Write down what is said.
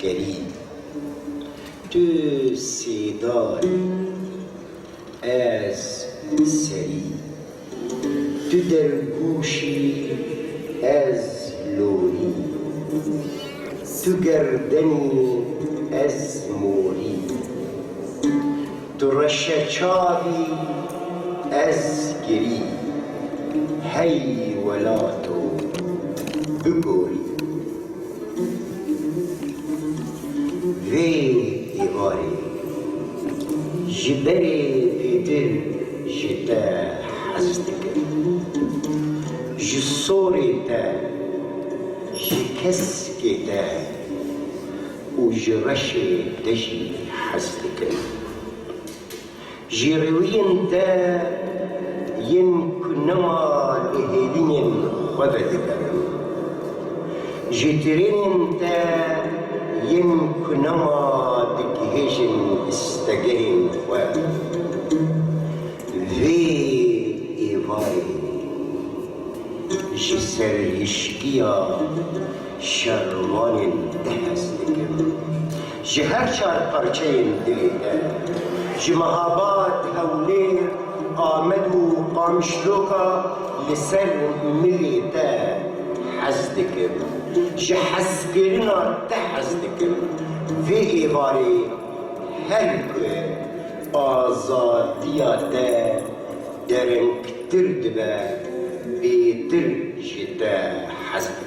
عسکری تو صدای از سری تو در گوشی از لوری تو گردنی از موری تو رشچاوی از گری هی ولاتو بگوری وی ایواری جبری پیدر جتا حزدکر جسوری تا جکسکی تا و جرشی تجی حزدکر جروین تا ين كنما لهيدين خبدكرم جترين تا ين كنما دكهيشن استجهن خبد في إيفاري جسر هشكيا شروان دهستكم جهر شار قرچين دليتا جمهابات هولير آمد و قامشلوكا لسر مليتا حزدكم جحزكرنا تحزدكم في إيغاري هلك آزادياتا درنك تردبا بيتر جتا حزدكم